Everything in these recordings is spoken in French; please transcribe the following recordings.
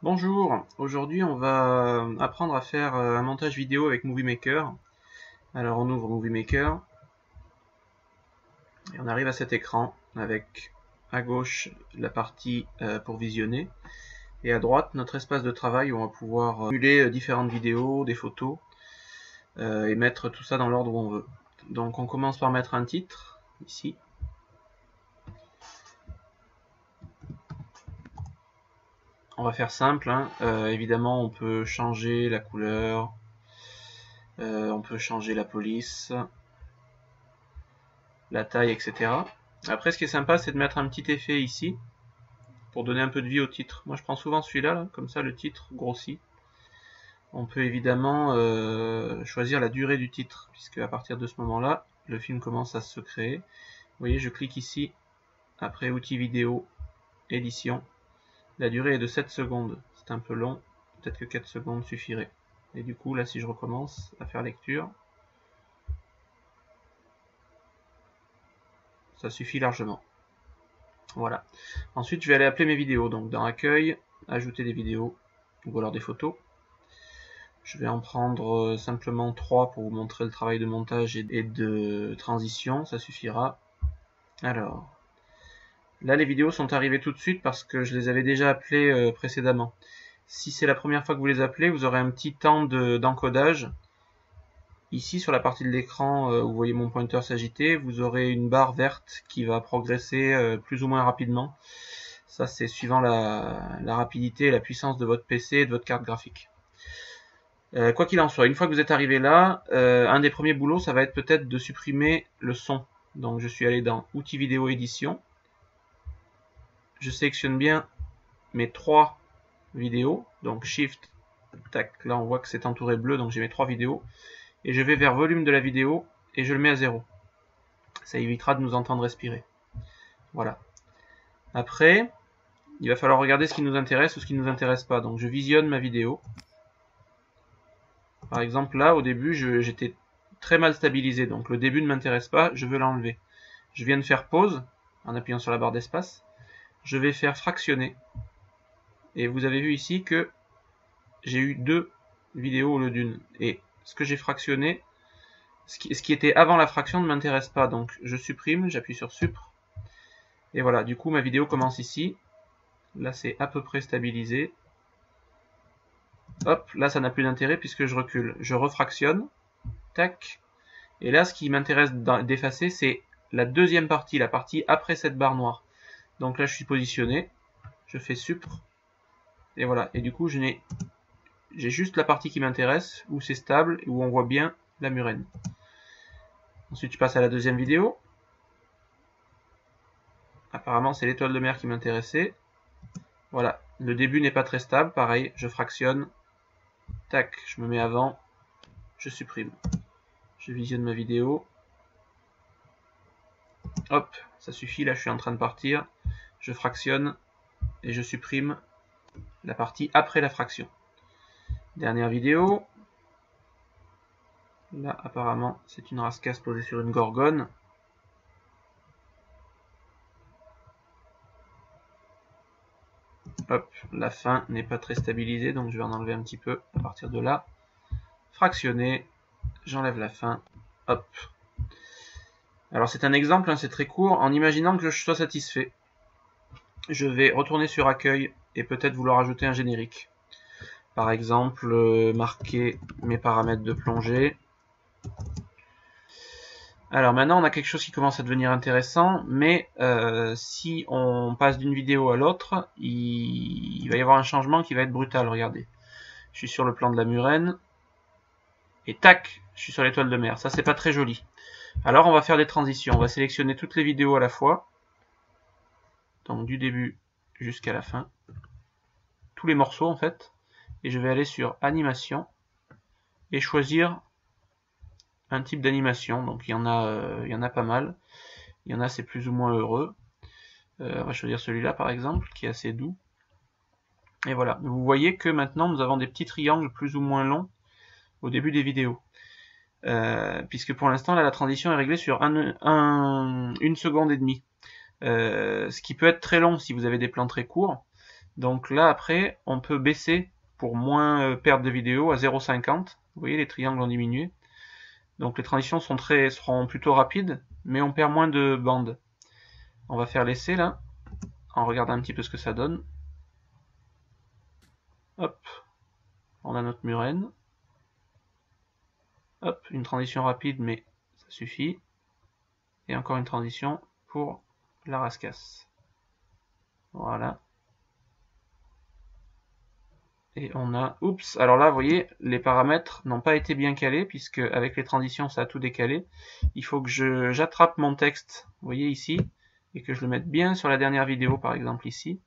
Bonjour, aujourd'hui on va apprendre à faire un montage vidéo avec Movie Maker. Alors on ouvre Movie Maker et on arrive à cet écran avec à gauche la partie pour visionner et à droite notre espace de travail où on va pouvoir émuler différentes vidéos, des photos et mettre tout ça dans l'ordre où on veut. Donc on commence par mettre un titre ici. On va faire simple, hein. Évidemment on peut changer la couleur, on peut changer la police, la taille, etc. Après, ce qui est sympa, c'est de mettre un petit effet ici pour donner un peu de vie au titre. Moi, je prends souvent celui-là, là, comme ça, le titre grossit. On peut évidemment choisir la durée du titre, puisque à partir de ce moment-là, le film commence à se créer. Vous voyez, je clique ici, après outils vidéo, édition. La durée est de 7 secondes. C'est un peu long, peut-être que 4 secondes suffirait. Et du coup, là, si je recommence à faire lecture, ça suffit largement. Voilà. Ensuite, je vais aller appeler mes vidéos. Donc, dans Accueil, ajouter des vidéos, ou alors des photos. Je vais en prendre simplement 3 pour vous montrer le travail de montage et de transition, ça suffira. Alors, là les vidéos sont arrivées tout de suite parce que je les avais déjà appelées précédemment. Si c'est la première fois que vous les appelez, vous aurez un petit temps d'encodage. Ici, sur la partie de l'écran où vous voyez mon pointeur s'agiter, vous aurez une barre verte qui va progresser plus ou moins rapidement. Ça, c'est suivant la rapidité et la puissance de votre PC et de votre carte graphique. Quoi qu'il en soit, une fois que vous êtes arrivé là, un des premiers boulots, ça va être peut-être de supprimer le son. Donc je suis allé dans Outils vidéo édition. Je sélectionne bien mes 3 vidéos. Donc Shift, tac, là on voit que c'est entouré bleu, donc j'ai mes 3 vidéos. Et je vais vers volume de la vidéo et je le mets à 0. Ça évitera de nous entendre respirer. Voilà. Après, il va falloir regarder ce qui nous intéresse ou ce qui ne nous intéresse pas. Donc je visionne ma vidéo. Par exemple là, au début, j'étais très mal stabilisé, donc le début ne m'intéresse pas, je veux l'enlever. Je viens de faire pause, en appuyant sur la barre d'espace. Je vais faire fractionner. Et vous avez vu ici que j'ai eu 2 vidéos au lieu d'une. Et ce que j'ai fractionné, ce qui était avant la fraction ne m'intéresse pas. Donc je supprime, j'appuie sur Supr. Et voilà, du coup ma vidéo commence ici. Là c'est à peu près stabilisé. Hop, là ça n'a plus d'intérêt puisque je recule. Je refractionne. Tac. Et là ce qui m'intéresse d'effacer, c'est la deuxième partie, la partie après cette barre noire. Donc là je suis positionné. Je fais Supr. Et voilà. Et du coup j'ai juste la partie qui m'intéresse, où c'est stable et où on voit bien la murène. Ensuite je passe à la deuxième vidéo. Apparemment c'est l'étoile de mer qui m'intéressait. Voilà, le début n'est pas très stable, pareil, je fractionne. Tac, je me mets avant, je supprime. Je visionne ma vidéo. Hop, ça suffit, là je suis en train de partir. Je fractionne et je supprime la partie après la fraction. Dernière vidéo. Là apparemment c'est une rascasse posée sur une gorgone. Hop, la fin n'est pas très stabilisée, donc je vais en enlever un petit peu à partir de là. Fractionner, j'enlève la fin, hop. Alors c'est un exemple, hein, c'est très court. En imaginant que je sois satisfait, je vais retourner sur Accueil et peut-être vouloir ajouter un générique. Par exemple, marquer mes paramètres de plongée. Alors maintenant on a quelque chose qui commence à devenir intéressant, mais si on passe d'une vidéo à l'autre, il va y avoir un changement qui va être brutal, regardez. Je suis sur le plan de la murène, et tac, je suis sur l'étoile de mer. Ça c'est pas très joli. Alors on va faire des transitions, on va sélectionner toutes les vidéos à la fois, donc du début jusqu'à la fin, tous les morceaux en fait, et je vais aller sur animation, et choisir un type d'animation. Donc il y en a pas mal. Il y en a c'est plus ou moins heureux. On va choisir celui-là par exemple, qui est assez doux. Et voilà, vous voyez que maintenant nous avons des petits triangles plus ou moins longs au début des vidéos. Puisque pour l'instant là la transition est réglée sur 1 seconde et demie. Ce qui peut être très long si vous avez des plans très courts. Donc là, après, on peut baisser pour moins perdre de vidéo à 0,50. Vous voyez, les triangles ont diminué. Donc les transitions seront plutôt rapides, mais on perd moins de bandes. On va faire l'essai là, en regardant un petit peu ce que ça donne. Hop, on a notre murène. Hop, une transition rapide, mais ça suffit. Et encore une transition pour la rascasse. Voilà. Et on a... Oups, alors là, vous voyez, les paramètres n'ont pas été bien calés, puisque avec les transitions, ça a tout décalé. Il faut que j'attrape mon texte, vous voyez ici, et que je le mette bien sur la dernière vidéo, par exemple ici.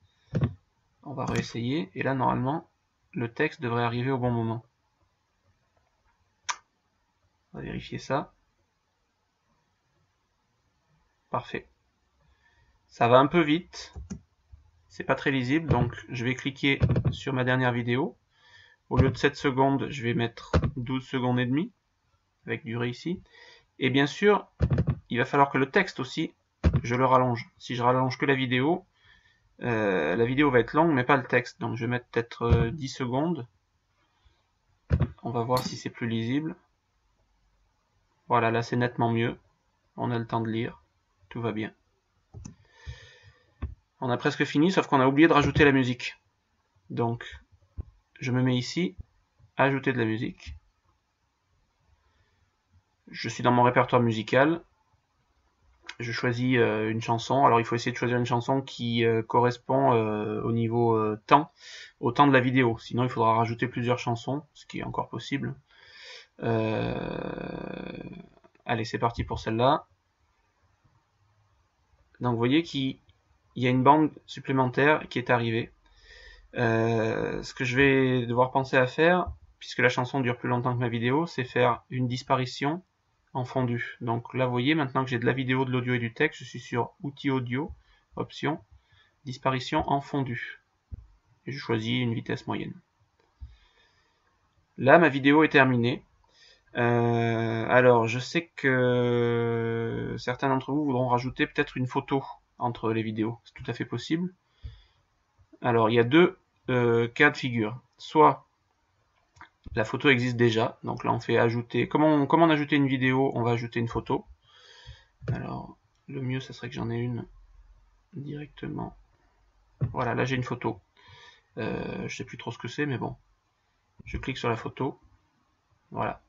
On va réessayer, et là, normalement, le texte devrait arriver au bon moment. On va vérifier ça. Parfait. Ça va un peu vite. C'est pas très lisible, donc je vais cliquer sur ma dernière vidéo. Au lieu de 7 secondes, je vais mettre 12 secondes et demie, avec durée ici. Et bien sûr, il va falloir que le texte aussi, je le rallonge. Si je rallonge que la vidéo va être longue, mais pas le texte. Donc je vais mettre peut-être 10 secondes. On va voir si c'est plus lisible. Voilà, là c'est nettement mieux. On a le temps de lire. Tout va bien. On a presque fini, sauf qu'on a oublié de rajouter la musique. Donc, je me mets ici, ajouter de la musique. Je suis dans mon répertoire musical. Je choisis une chanson. Alors, il faut essayer de choisir une chanson qui correspond au niveau temps, au temps de la vidéo. Sinon, il faudra rajouter plusieurs chansons, ce qui est encore possible. Allez, c'est parti pour celle-là. Donc, vous voyez qu'il y a une bande supplémentaire qui est arrivée. Ce que je vais devoir penser à faire, puisque la chanson dure plus longtemps que ma vidéo, c'est faire une disparition en fondu. Donc là, vous voyez, maintenant que j'ai de la vidéo, de l'audio et du texte, je suis sur Outils audio, Option, Disparition en fondu. Et je choisis une vitesse moyenne. Là, ma vidéo est terminée. Alors, je sais que certains d'entre vous voudront rajouter peut-être une photo entre les vidéos. C'est tout à fait possible. Alors, il y a deux cas de figure. Soit la photo existe déjà, donc là on fait ajouter. Comment on ajouter une vidéo? On va ajouter une photo. Alors, le mieux, ça serait que j'en ai une directement. Voilà, là j'ai une photo. Je sais plus trop ce que c'est, mais bon. Je clique sur la photo. Voilà.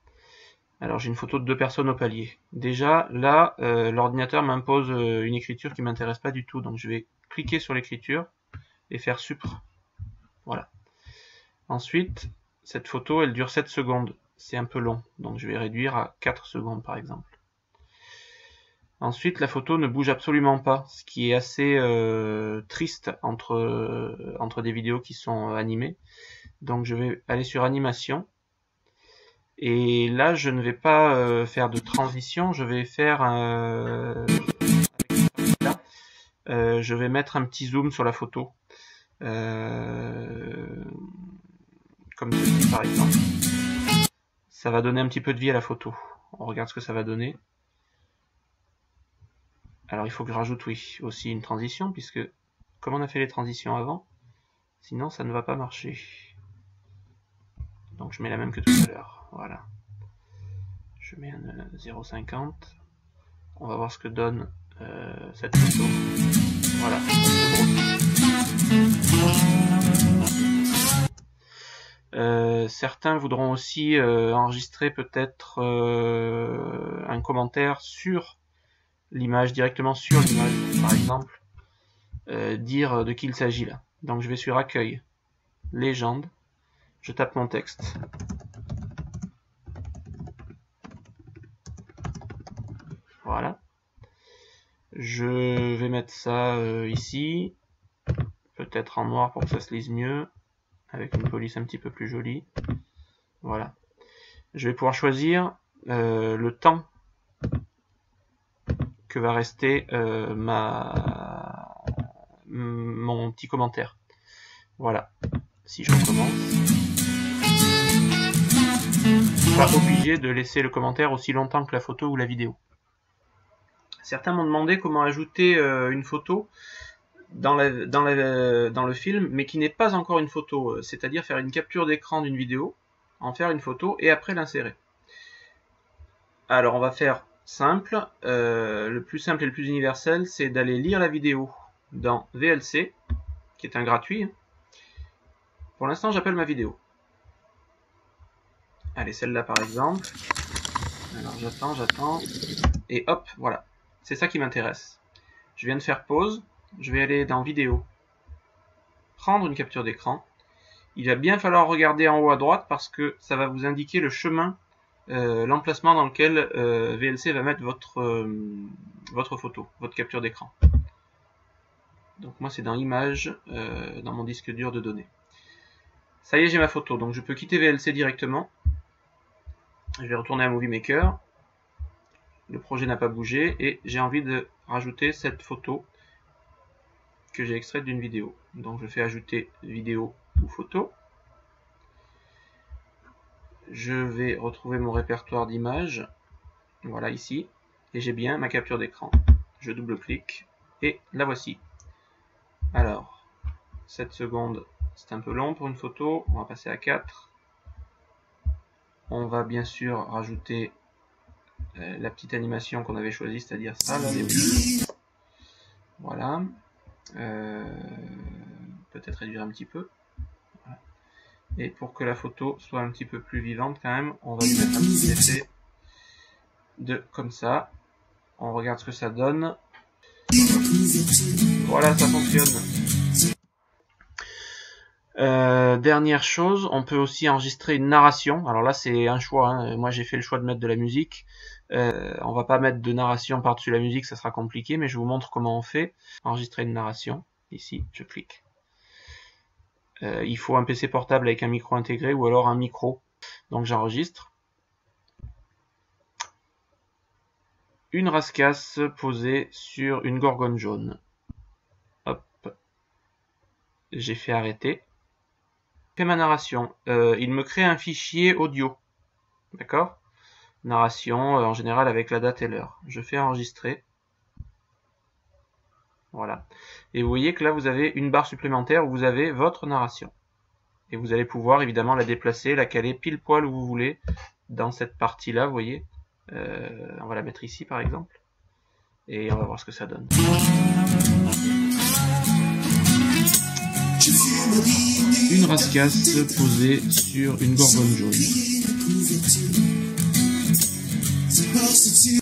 Alors j'ai une photo de deux personnes au palier. Déjà, là, l'ordinateur m'impose une écriture qui m'intéresse pas du tout. Donc je vais cliquer sur l'écriture et faire supr. Voilà. Ensuite, cette photo, elle dure 7 secondes. C'est un peu long. Donc je vais réduire à 4 secondes par exemple. Ensuite, la photo ne bouge absolument pas, ce qui est assez triste entre des vidéos qui sont animées. Donc je vais aller sur animation. Et là, je ne vais pas faire de transition, je vais faire je vais mettre un petit zoom sur la photo. Comme ceci par exemple. Ça va donner un petit peu de vie à la photo. On regarde ce que ça va donner. Alors il faut que je rajoute, oui, aussi une transition, puisque comme on a fait les transitions avant, sinon ça ne va pas marcher. Donc je mets la même que tout à l'heure. Voilà. Je mets un 0,50. On va voir ce que donne cette photo. Voilà. Certains voudront aussi enregistrer peut-être un commentaire sur l'image, directement sur l'image, par exemple, dire de qui il s'agit là. Donc je vais sur Accueil, Légende, je tape mon texte. Voilà. Je vais mettre ça ici, peut-être en noir pour que ça se lise mieux, avec une police un petit peu plus jolie. Voilà. Je vais pouvoir choisir le temps que va rester mon petit commentaire. Voilà. Si je recommence, je suis pas obligé de laisser le commentaire aussi longtemps que la photo ou la vidéo. Certains m'ont demandé comment ajouter une photo dans le film, mais qui n'est pas encore une photo, c'est-à-dire faire une capture d'écran d'une vidéo, en faire une photo et après l'insérer. Alors on va faire simple, le plus simple et le plus universel, c'est d'aller lire la vidéo dans VLC, qui est un gratuit. Pour l'instant j'appelle ma vidéo. Allez, celle-là par exemple. Alors j'attends, et hop, voilà. C'est ça qui m'intéresse. Je viens de faire pause, je vais aller dans vidéo, prendre une capture d'écran. Il va bien falloir regarder en haut à droite parce que ça va vous indiquer le chemin, l'emplacement dans lequel VLC va mettre votre photo, votre capture d'écran. Donc moi c'est dans images, dans mon disque dur de données. Ça y est, j'ai ma photo, donc je peux quitter VLC directement. Je vais retourner à Movie Maker. Le projet n'a pas bougé et j'ai envie de rajouter cette photo que j'ai extraite d'une vidéo. Donc je fais ajouter vidéo ou photo. Je vais retrouver mon répertoire d'images. Voilà ici. Et j'ai bien ma capture d'écran. Je double-clique et la voici. Alors, 7 secondes, c'est un peu long pour une photo. On va passer à 4. On va bien sûr rajouter la petite animation qu'on avait choisie, c'est-à-dire ça, là, voilà. Peut-être réduire un petit peu. Voilà. Et pour que la photo soit un petit peu plus vivante quand même, on va lui mettre un petit effet de comme ça. On regarde ce que ça donne. Voilà, ça fonctionne. Dernière chose, on peut aussi enregistrer une narration. Alors là c'est un choix, hein. Moi j'ai fait le choix de mettre de la musique. On va pas mettre de narration par-dessus la musique, ça sera compliqué, mais je vous montre comment on fait. Enregistrer une narration, ici je clique. Il faut un PC portable avec un micro intégré ou alors un micro. Donc j'enregistre. Une rascasse posée sur une gorgone jaune. Hop. J'ai fait arrêter. Je fais ma narration. Il me crée un fichier audio. D'accord ? Narration en général avec la date et l'heure. Je fais enregistrer. Voilà. Et vous voyez que là vous avez une barre supplémentaire où vous avez votre narration. Et vous allez pouvoir évidemment la déplacer, la caler pile poil où vous voulez dans cette partie là, vous voyez. On va la mettre ici par exemple. Et on va voir ce que ça donne. Une rascasse posée sur une gorgone jaune.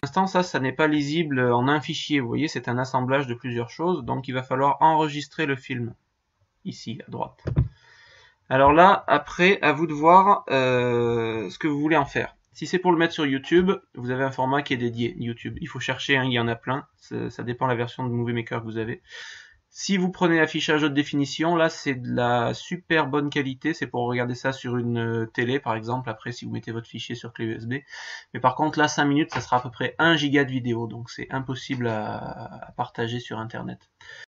Pour l'instant, ça n'est pas lisible en un fichier. Vous voyez, c'est un assemblage de plusieurs choses. Donc, il va falloir enregistrer le film. Ici, à droite. Alors là, après, à vous de voir ce que vous voulez en faire. Si c'est pour le mettre sur YouTube, vous avez un format qui est dédié YouTube. Il faut chercher, hein, il y en a plein. Ça dépend de la version de Movie Maker que vous avez. Si vous prenez l'affichage haute définition, là c'est de la super bonne qualité, c'est pour regarder ça sur une télé par exemple, après si vous mettez votre fichier sur clé USB. Mais par contre là 5 minutes ça sera à peu près 1 giga de vidéo, donc c'est impossible à partager sur internet.